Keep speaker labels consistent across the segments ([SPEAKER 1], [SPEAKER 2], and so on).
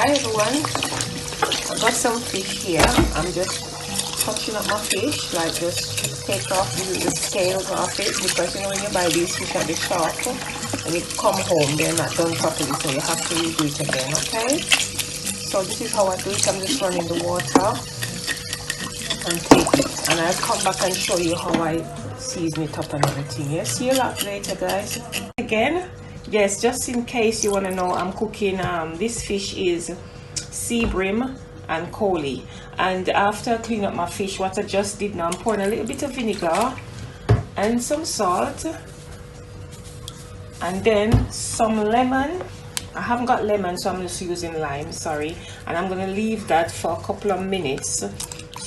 [SPEAKER 1] Hi everyone, I've got some fish here. I'm just touching up my fish, like just take off the scales off it, because you know when you buy these fish at the shop and you come home they're not done properly, so you have to redo it again. Okay, so this is how I do it. I'm just running the water and take it, and I'll come back and show you how I season it up and everything. Yes, see you later guys. Again, yes, just in case you want to know, I'm cooking this fish is sea bream and coley, and after cleaning up my fish, what I just did now, I'm pouring a little bit of vinegar and some salt and then some lemon. I haven't got lemon, so I'm just using lime, sorry, and I'm going to leave that for a couple of minutes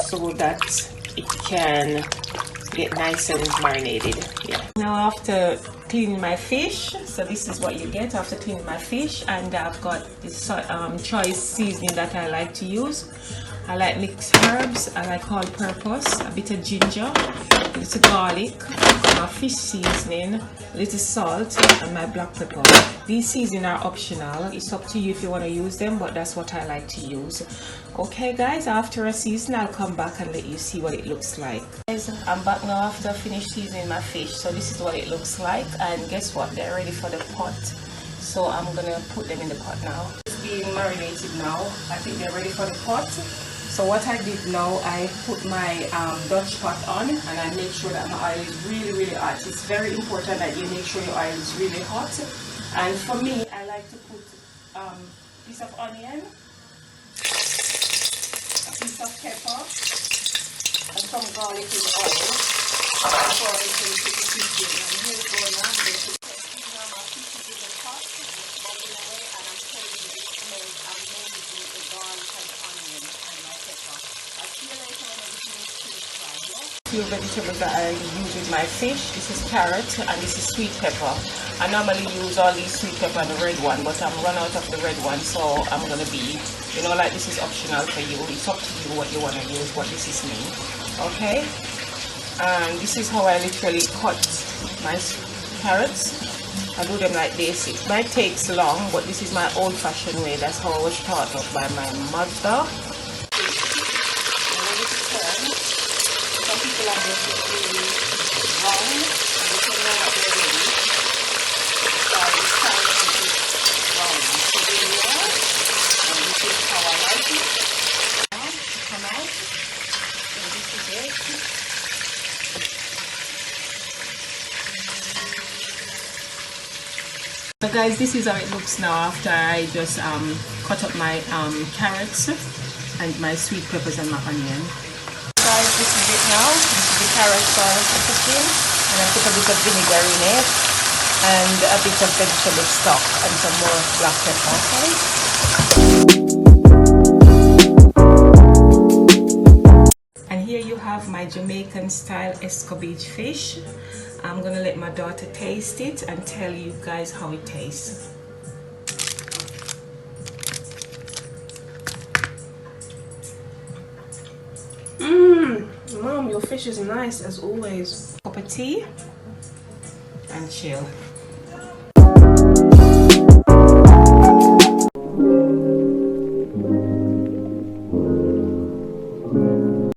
[SPEAKER 1] so that it can get nice and marinated. Yeah, now after cleaning my fish, so this is what you get after cleaning my fish, and I've got this choice seasoning that I like to use. I like mixed herbs, I like all-purpose, a bit of ginger, a little garlic, my fish seasoning, a little salt, and my black pepper. These seasonings are optional. It's up to you if you want to use them, but that's what I like to use. Okay guys, after a season I'll come back and let you see what it looks like. Guys, I'm back now after I finished seasoning my fish. So this is what it looks like, and guess what, they're ready for the pot. So I'm gonna put them in the pot now. It's being marinated now. I think they're ready for the pot. So what I did now, I put my Dutch pot on, and I make sure that my oil is really hot. It's very important that you make sure your oil is really hot. And for me, I like to put a piece of onion, a piece of pepper, and some garlic in the oil before I put the fish in. And here we go now. I'm going to now my fish is in the pot, bubbling away, and I'm telling you, it smells amazing, the garlic and the onion and my pepper. I'll see you later when everything is finished fried, yeah? Few vegetables that I use with my fish. This is carrot and this is sweet pepper. I normally use all these sweet pepper and the red one, but I'm run out of the red one, so I'm gonna be, you know, like, this is optional for you. It's up to you what you want to use, but this is me. Okay, and this is how I literally cut my carrots. I do them like this. It might take long, but this is my old-fashioned way. That's how I was taught up by my mother. Some people are just really brown, and they can know that they're ready. So it's time to be brown. So there you are, and this is how I like it. Now, come out, and this is it. So guys, this is how it looks now after I just cut up my carrots and my sweet peppers and my onion. Guys, this is it now. This is the carrots for cooking, and I put a bit of vinegar in it and a bit of vegetable stock and some more black pepper. Okay. And here you have my Jamaican style Escovitch fish. I'm gonna let my daughter taste it and tell you guys how it tastes. Mom, your fish is nice as always. Cup of tea and chill.